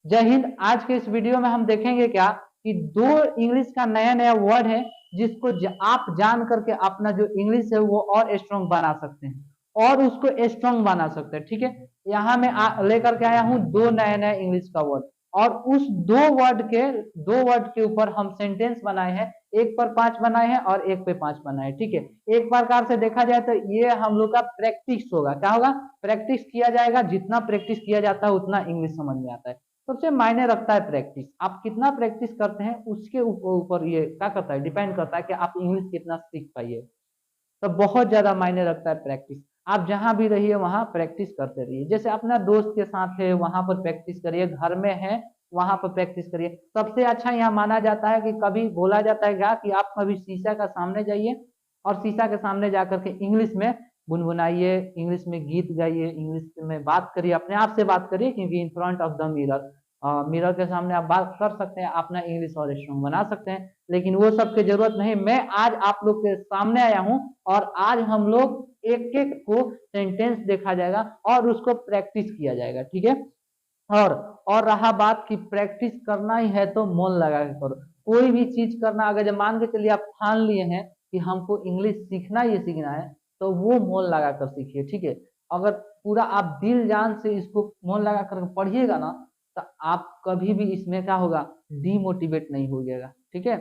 जय हिंद। आज के इस वीडियो में हम देखेंगे क्या कि दो इंग्लिश का नया नया वर्ड है जिसको आप जान करके अपना जो इंग्लिश है वो और स्ट्रांग बना सकते हैं और उसको स्ट्रांग बना सकते हैं। ठीक है, यहाँ मैं लेकर के आया हूँ दो नया नया इंग्लिश का वर्ड और उस दो वर्ड के ऊपर हम सेंटेंस बनाए हैं। एक पर 5 बनाए हैं और एक पे 5 बनाए हैं। ठीक है, एक प्रकार से देखा जाए तो ये हम लोग का प्रैक्टिस होगा। क्या होगा? प्रैक्टिस किया जाएगा। जितना प्रैक्टिस किया जाता है उतना इंग्लिश समझ में आता है। सबसे मायने रखता है प्रैक्टिस। आप कितना प्रैक्टिस करते हैं उसके ऊपर ये क्या करता है, डिपेंड करता है कि आप इंग्लिश कितना सीख पाइए। तो बहुत ज्यादा मायने रखता है प्रैक्टिस। आप जहां भी रहिए वहां प्रैक्टिस करते रहिए। जैसे अपना दोस्त के साथ है वहां पर प्रैक्टिस करिए, घर में है वहां पर प्रैक्टिस करिए। सबसे अच्छा यहाँ माना जाता है कि कभी बोला जाता है क्या कि आप कभी शीशा का सामने जाइए और शीशा के सामने जाकर के इंग्लिश में गुनगुनाइए, इंग्लिश में गीत गाइए, इंग्लिश में बात करिए, अपने आप से बात करिए। क्योंकि in front of the mirror, mirror के सामने आप बात कर सकते हैं, अपना इंग्लिश और स्ट्रॉन्ग बना सकते हैं। लेकिन वो सब की जरूरत नहीं। मैं आज आप लोग के सामने आया हूँ और आज हम लोग एक एक को सेंटेंस देखा जाएगा और उसको प्रैक्टिस किया जाएगा। ठीक है, और और रहा बात कि प्रैक्टिस करना ही है तो मन लगा के करो। कोई भी चीज करना, अगर जब मान के चलिए आप ठान लिए हैं कि हमको इंग्लिश सीखना ही सीखना है तो वो मन लगा कर सीखिए। ठीक है, अगर पूरा आप दिल जान से इसको मन लगा कर पढ़िएगा ना तो आप कभी भी इसमें क्या होगा, डीमोटिवेट नहीं होइएगा। ठीक है,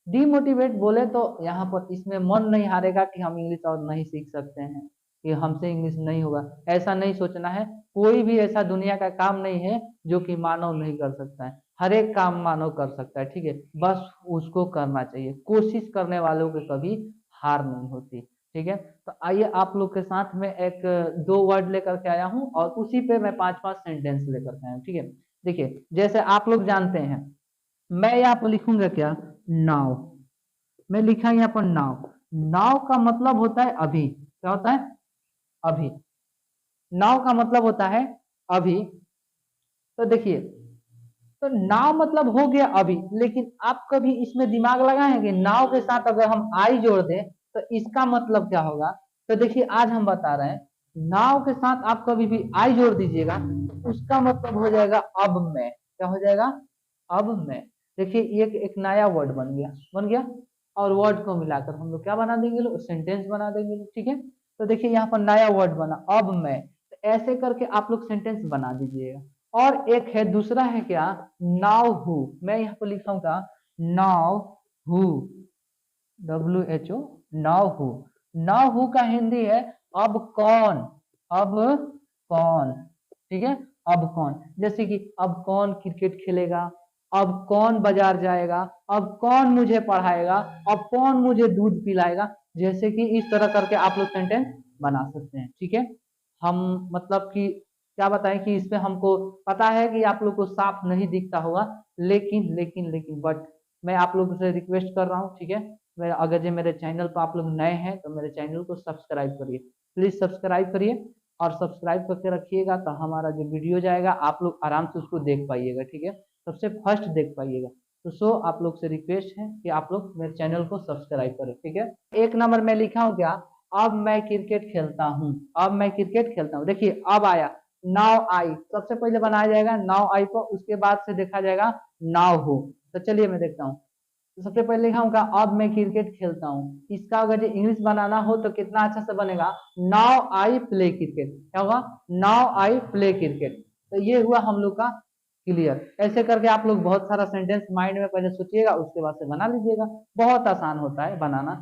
डीमोटिवेट बोले तो यहाँ पर इसमें मन नहीं हारेगा कि हम इंग्लिश और नहीं सीख सकते हैं, कि हमसे इंग्लिश नहीं होगा, ऐसा नहीं सोचना है। कोई भी ऐसा दुनिया का काम नहीं है जो कि मानव नहीं कर सकता है। हर एक काम मानव कर सकता है। ठीक है, बस उसको करना चाहिए। कोशिश करने वालों के कभी हार नहीं होती। ठीक है, तो आइए आप लोग के साथ में एक दो वर्ड लेकर के आया हूँ और उसी पे मैं 5 5 सेंटेंस लेकर के आया हूँ। ठीक है, देखिए जैसे आप लोग जानते हैं, मैं यहाँ पर लिखूंगा क्या, नाव। मैं लिखा यहाँ पर नाव। नाव का मतलब होता है अभी। क्या होता है? अभी। नाव का मतलब होता है अभी। तो देखिए, तो नाव मतलब हो गया अभी, लेकिन आप कभी इसमें दिमाग लगाए हैं कि नाव के साथ अगर हम आई जोड़ दें तो इसका मतलब क्या होगा? तो देखिए आज हम बता रहे हैं, नाव के साथ आप कभी भी आई जोड़ दीजिएगा तो उसका मतलब हो जाएगा अब मैं। क्या हो जाएगा? अब मैं। देखिए एक एक नया वर्ड बन गया, बन गया। और वर्ड को मिलाकर हम लोग क्या बना देंगे, लोग सेंटेंस बना देंगे लोग। ठीक है, तो देखिए यहाँ पर नया वर्ड बना अब मैं। तो ऐसे करके आप लोग सेंटेंस बना दीजिएगा। और एक है दूसरा है क्या, नाउ हु। मैं यहाँ पर लिखाऊंगा now who, WHO, now who. Now who का हिंदी है अब कौन। अब कौन। ठीक है, अब कौन। जैसे कि अब कौन क्रिकेट खेलेगा, अब कौन बाजार जाएगा, अब कौन मुझे पढ़ाएगा, अब कौन मुझे दूध पिलाएगा। जैसे कि इस तरह करके आप लोग सेंटेंस बना सकते हैं। ठीक है, हम मतलब कि क्या बताएं कि इसमें हमको पता है कि आप लोग को साफ नहीं दिखता होगा, लेकिन लेकिन लेकिन बट मैं आप लोगों से रिक्वेस्ट कर रहा हूँ। ठीक है, मैं अगर जो मेरे चैनल पर आप लोग नए हैं तो मेरे चैनल को सब्सक्राइब करिए, प्लीज सब्सक्राइब करिए। और सब्सक्राइब करके रखिएगा तो हमारा जो वीडियो जाएगा आप लोग आराम से उसको देख पाइएगा। ठीक है, सबसे फर्स्ट देख पाइएगा। तो सो आप लोग से रिक्वेस्ट है कि आप लोग मेरे चैनल को सब्सक्राइब करें। ठीक है, एक नंबर में लिखा हूँ क्या, अब मैं क्रिकेट खेलता हूँ। अब मैं क्रिकेट खेलता हूँ। देखिए अब आया नाउ आई, सबसे पहले बनाया जाएगा नाउ आई को, उसके बाद से देखा जाएगा नाउ हो। तो चलिए मैं देखता हूँ। तो सबसे पहले लिखा हूँ अब मैं क्रिकेट खेलता हूँ। इसका अगर इंग्लिश बनाना हो तो कितना अच्छा से बनेगा, नाउ आई प्ले क्रिकेट। क्या होगा? Now I play cricket. तो ये हुआ हम लोग का क्लियर। ऐसे करके आप लोग बहुत सारा सेंटेंस माइंड में पहले सोचिएगा, उसके बाद से बना लीजिएगा। बहुत आसान होता है बनाना।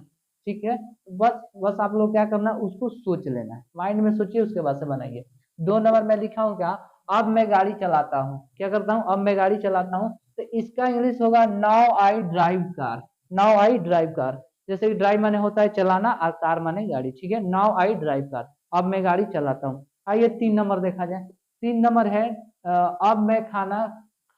ठीक है, बस बस आप लोग क्या करना है, उसको सोच लेना है, माइंड में सोचिए उसके बाद से बनाइए। 2 नंबर में लिखा हूँ क्या, अब मैं गाड़ी चलाता हूँ। क्या करता हूँ? अब मैं गाड़ी चलाता हूँ। तो इसका इंग्लिश होगा now I drive car. Now I drive car. जैसे कि ड्राइव माने होता है चलाना और कार माने गाड़ी। ठीक है, नाउ आई ड्राइव कार, अब मैं गाड़ी चलाता हूँ। आइए 3 नंबर देखा जाए। 3 नंबर है अब मैं खाना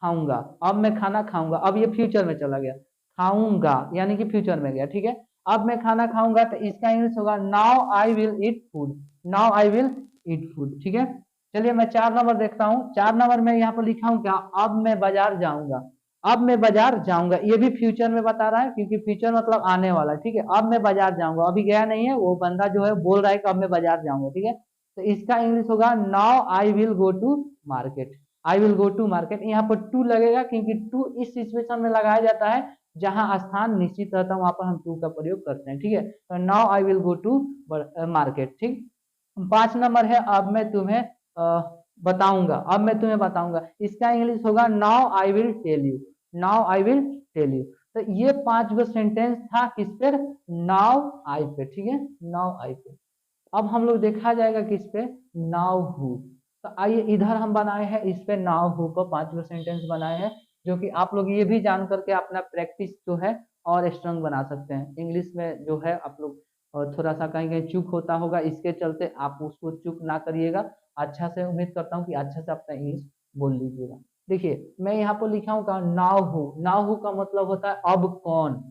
खाऊंगा। अब मैं खाना खाऊंगा, अब ये फ्यूचर में चला गया, खाऊंगा यानी कि फ्यूचर में गया। ठीक है, अब मैं खाना खाऊंगा तो इसका इंग्लिश होगा now I will eat food. Now I will eat food. ठीक है, चलिए मैं 4 नंबर देखता हूँ। 4 नंबर में यहाँ पर लिखा हूँ क्या, अब मैं बाजार जाऊंगा। अब मैं बाजार जाऊंगा, ये भी फ्यूचर में बता रहा है क्योंकि फ्यूचर मतलब आने वाला है। ठीक है, अब मैं बाजार जाऊंगा, अभी गया नहीं है, वो बंदा जो है बोल रहा है कि अब मैं बाजार जाऊंगा। ठीक है, तो इसका इंग्लिश होगा now I will go to market. I will go to market, यहाँ पर टू लगेगा क्योंकि टू इस सिचुएशन में लगाया जाता है जहां स्थान निश्चित रहता है, वहां पर हम टू का प्रयोग करते हैं, ठीक है। तो now I will go to market, ठीक। 5 नंबर है अब मैं तुम्हें बताऊंगा, अब मैं तुम्हें बताऊंगा, इसका इंग्लिश होगा now I will tell you, now I will tell you. तो ये 5 गो सेंटेंस था किस पे, नाउ आई पे, ठीक है, नाउ आई पे। अब हम लोग देखा जाएगा किस पे, नाउ हु। तो आइए इधर हम बनाए हैं इस पे now who co 5 go sentence बनाए हैं, जो कि आप लोग ये भी जान करके अपना प्रैक्टिस जो है और स्ट्रांग बना सकते हैं। इंग्लिश में जो है आप लोग थोड़ा सा कहीं कहीं चूक होता होगा, इसके चलते आप उसको चूक ना करिएगा। अच्छा से उम्मीद करता हूँ कि अच्छा से अपना इंग्लिश बोल लीजिएगा। देखिए मैं यहाँ पर लिखा हूँ नाउ हु, नाउ हु का मतलब होता है अब कौन,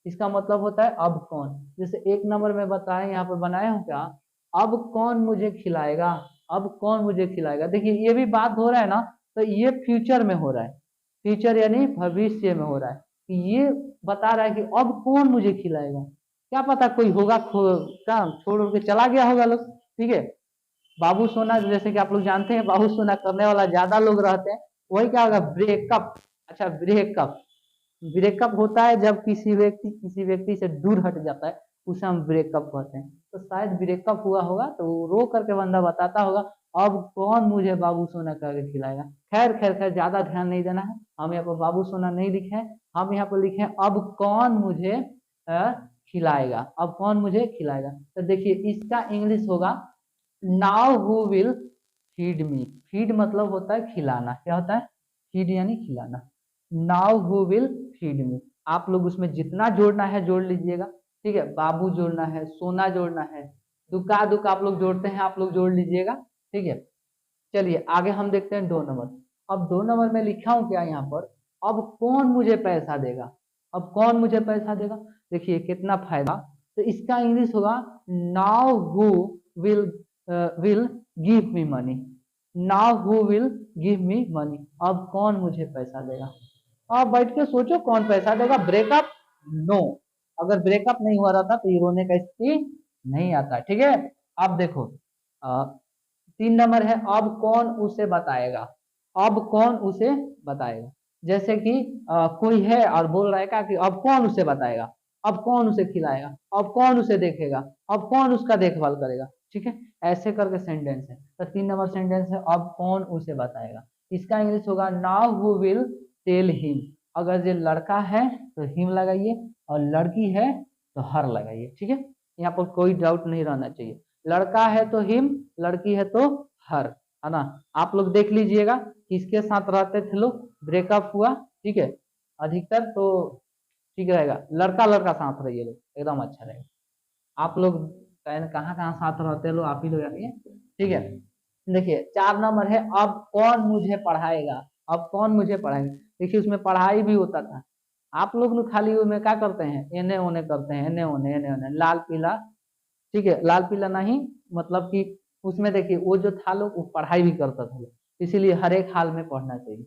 इसका मतलब होता है अब कौन। जैसे 1 नंबर में बताया यहाँ पर बनाया हूँ क्या, अब कौन मुझे खिलाएगा, अब कौन मुझे खिलाएगा। देखिए ये भी बात हो रहा है ना, तो ये फ्यूचर में हो रहा है, फ्यूचर यानी भविष्य में हो रहा है, कि ये बता रहा है कि अब कौन मुझे खिलाएगा। क्या पता कोई होगा काम छोड़ के चला गया होगा लोग, ठीक है। बाबू सोना जैसे कि आप लोग जानते हैं, बाबू सोना करने वाला ज्यादा लोग रहते हैं, वही क्या होगा ब्रेकअप। अच्छा ब्रेकअप, ब्रेकअप होता है जब किसी व्यक्ति से दूर हट जाता है, उसे हम ब्रेकअप कहते हैं। तो शायद ब्रेकअप हुआ होगा तो रो करके बंदा बताता होगा अब कौन मुझे बाबू सोना करके खिलाएगा। खैर खैर खैर ज्यादा ध्यान नहीं देना है, हम यहाँ पर बाबू सोना नहीं लिखे हैं, हम यहाँ पर लिखे हैं अब कौन मुझे खिलाएगा, अब कौन मुझे खिलाएगा। तो देखिए इसका इंग्लिश होगा now who will feed me. Feed मतलब होता है खिलाना, क्या होता है, फीड यानी खिलाना। Now who will feed me, आप लोग उसमें जितना जोड़ना है जोड़ लीजिएगा, ठीक है। बाबू जोड़ना है, सोना जोड़ना है, दुका दुका आप लोग जोड़ते हैं, आप लोग जोड़ लीजिएगा, ठीक है। चलिए आगे हम देखते हैं 2 नंबर। अब 2 नंबर में लिखा हूं क्या यहाँ पर, अब कौन मुझे पैसा देगा, अब कौन मुझे पैसा देगा। देखिए कितना फायदा, तो इसका इंग्लिश होगा now who will will give me money, now who will give me money, अब कौन मुझे पैसा देगा। आप बैठ के सोचो कौन पैसा देगा। ब्रेकअप, नो, अगर ब्रेकअप नहीं हुआ रहता तो ये रोने का स्थिति नहीं आता, ठीक है। अब देखो 3 नंबर है अब कौन उसे बताएगा, अब कौन उसे बताएगा। जैसे कि कोई है और बोल रहा है क्या कि अब कौन उसे बताएगा, अब कौन उसे खिलाएगा, अब कौन उसे देखेगा, अब कौन उसका देखभाल करेगा, ठीक है। ऐसे करके सेंटेंस है। तो 3 नंबर सेंटेंस है अब कौन उसे बताएगा। इसका इंग्लिश होगा now who will tell him. अगर ये लड़का है तो हिम लगाइए, और लड़की है तो हर लगाइए, ठीक है। यहाँ पर कोई डाउट नहीं रहना चाहिए, लड़का है तो हिम, लड़की है तो हर, है ना। आप लोग देख लीजिएगा किसके साथ रहते थे लोग, ब्रेकअप हुआ, ठीक है, अधिकतर तो ठीक रहेगा लड़का लड़का साथ रहिए लोग, एकदम अच्छा रहेगा। आप लोग कहाँ कहाँ साथ रहते लोग, आप ही लोग जानिए, ठीक है। देखिए 4 नंबर है अब कौन मुझे पढ़ाएगा, अब कौन मुझे पढ़ाएगा। देखिए उसमें पढ़ाई भी होता था, आप लोग खाली उसमें क्या करते हैं, एने ओने करते हैं, एने ओने लाल पीला, ठीक है, लाल पीला नहीं, मतलब कि उसमें देखिए वो जो था लोग वो पढ़ाई भी करता था लोग, इसीलिए हर एक हाल में पढ़ना चाहिए,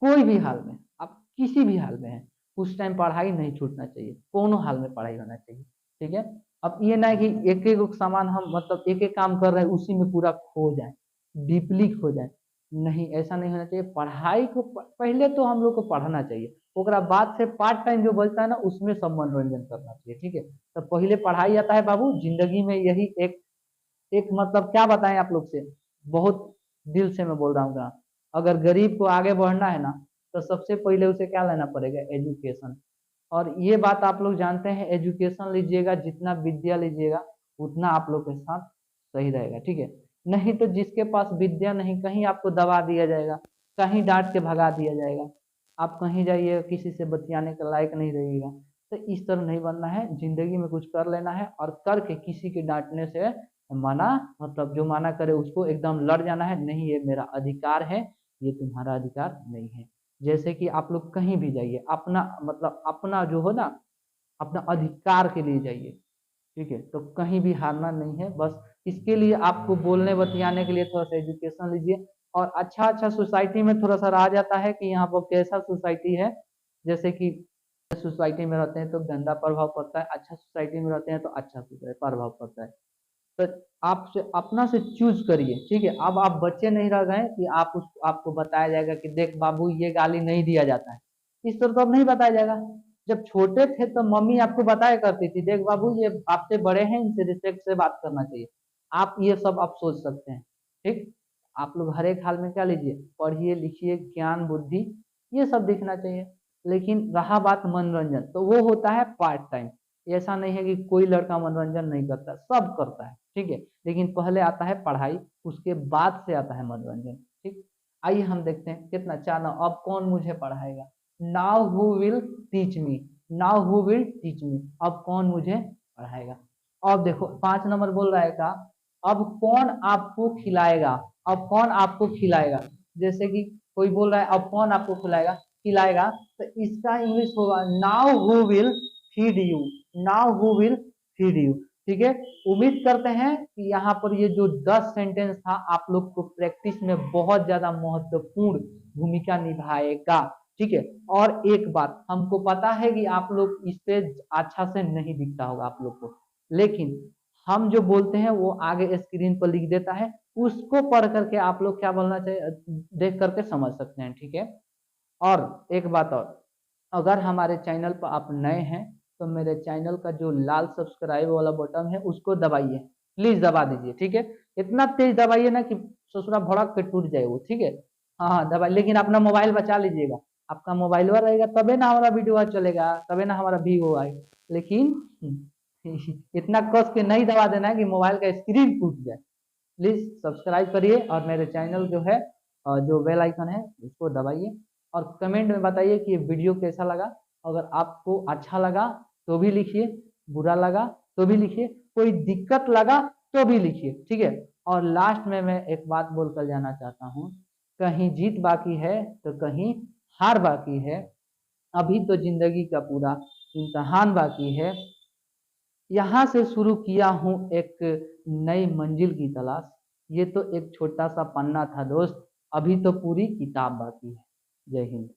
कोई भी हाल में, आप किसी भी हाल में है उस टाइम पढ़ाई नहीं छूटना चाहिए, दोनों हाल में पढ़ाई होना चाहिए, ठीक है। अब ये ना कि एक एक सामान हम मतलब एक एक काम कर रहे हैं उसी में पूरा खो जाए, डीपली खो जाए, नहीं ऐसा नहीं होना चाहिए। पढ़ाई को पहले तो हम लोग को पढ़ना चाहिए, ओकरा बाद से पार्ट टाइम जो बचता है ना उसमें सब मनोरंजन करना चाहिए, ठीक है। तो पहले पढ़ाई आता है बाबू, जिंदगी में यही एक एक मतलब क्या बताएं आप लोग से, बहुत दिल से मैं बोल रहा हूँ, अगर गरीब को आगे बढ़ना है ना तो सबसे पहले उसे क्या लेना पड़ेगा, एजुकेशन। और ये बात आप लोग जानते हैं, एजुकेशन लीजिएगा जितना विद्या लीजिएगा उतना आप लोग के साथ सही रहेगा, ठीक है। नहीं तो जिसके पास विद्या नहीं, कहीं आपको दबा दिया जाएगा, कहीं डांट के भगा दिया जाएगा, आप कहीं जाइए किसी से बतियाने के लायक नहीं रहिएगा। तो इस तरह नहीं बनना है, जिंदगी में कुछ कर लेना है और करके किसी के डांटने से मना, मतलब जो मना करे उसको एकदम लड़ जाना है, नहीं ये मेरा अधिकार है, ये तुम्हारा अधिकार नहीं है। जैसे कि आप लोग कहीं भी जाइए अपना मतलब अपना जो हो ना, अपना अधिकार के लिए जाइए, ठीक है। तो कहीं भी हारना नहीं है, बस इसके लिए आपको बोलने बतियाने के लिए थोड़ा सा एजुकेशन लीजिए। और अच्छा अच्छा सोसाइटी में थोड़ा सा रहा जाता है कि यहाँ पर कैसा सोसाइटी है, जैसे कि सोसाइटी में रहते हैं तो गंदा प्रभाव पड़ता है, अच्छा सोसाइटी में रहते हैं तो अच्छा प्रभाव पड़ता है। तो आपसे अपना से चूज करिए, ठीक है। अब आप बच्चे नहीं रह गए कि आपको बताया जाएगा कि देख बाबू ये गाली नहीं दिया जाता है, इस तरह तो अब नहीं बताया जाएगा। जब छोटे थे तो मम्मी आपको बताया करती थी, देख बाबू ये आपसे बड़े हैं, इनसे रिस्पेक्ट से बात करना चाहिए। आप ये सब आप सोच सकते हैं, ठीक। आप लोग हर एक हाल में क्या लीजिए, पढ़िए लिखिए, ज्ञान बुद्धि ये सब दिखना चाहिए। लेकिन रहा बात मनोरंजन, तो वो होता है पार्ट टाइम। ऐसा नहीं है कि कोई लड़का मनोरंजन नहीं करता, सब करता है, ठीक है। लेकिन पहले आता है पढ़ाई, उसके बाद से आता है मनोरंजन, ठीक। आइए हम देखते हैं कितना चाहना, अब कौन मुझे पढ़ाएगा। Now who will teach me, now who will teach me, अब कौन मुझे पढ़ाएगा। अब देखो 5 नंबर बोल रहा है का, अब कौन आपको खिलाएगा, अब कौन आपको खिलाएगा। जैसे कि कोई बोल रहा है अब कौन आपको खिलाएगा खिलाएगा, तो इसका इंग्लिश होगा now who will feed you, now who will feed you, ठीक है। उम्मीद करते हैं कि यहाँ पर ये जो 10 सेंटेंस था आप लोग को प्रैक्टिस में बहुत ज्यादा महत्वपूर्ण भूमिका निभाएगा, ठीक है। और एक बात हमको पता है कि आप लोग इससे अच्छा से नहीं दिखता होगा आप लोग को, लेकिन हम जो बोलते हैं वो आगे स्क्रीन पर लिख देता है, उसको पढ़ करके आप लोग क्या बोलना चाहिए देख करके समझ सकते हैं, ठीक है। और एक बात और, अगर हमारे चैनल पर आप नए हैं तो मेरे चैनल का जो लाल सब्सक्राइब वाला बटन है उसको दबाइए, प्लीज दबा दीजिए, ठीक है। इतना तेज दबाइए ना कि ससुरा भड़क के टूट जाए वो, ठीक है। हाँ हाँ दबाइए, लेकिन अपना मोबाइल बचा लीजिएगा। आपका मोबाइल हुआ रहेगा तबे ना हमारा वीडियो चलेगा, तबे ना हमारा व्यू आए। लेकिन इतना कस के नहीं दबा देना है कि मोबाइल का स्क्रीन टूट जाए। प्लीज सब्सक्राइब करिए और मेरे चैनल जो है जो बेल आइकन है उसको दबाइए, और कमेंट में बताइए कि ये वीडियो कैसा लगा। अगर आपको अच्छा लगा तो भी लिखिए, बुरा लगा तो भी लिखिए, कोई दिक्कत लगा तो भी लिखिए, ठीक है। और लास्ट में मैं एक बात बोलकर जाना चाहता हूँ, कहीं जीत बाकी है तो कहीं हार बाकी है, अभी तो जिंदगी का पूरा इम्तहान बाकी है, यहाँ से शुरू किया हूँ एक नई मंजिल की तलाश, ये तो एक छोटा सा पन्ना था दोस्त, अभी तो पूरी किताब बाकी है। जय हिंद।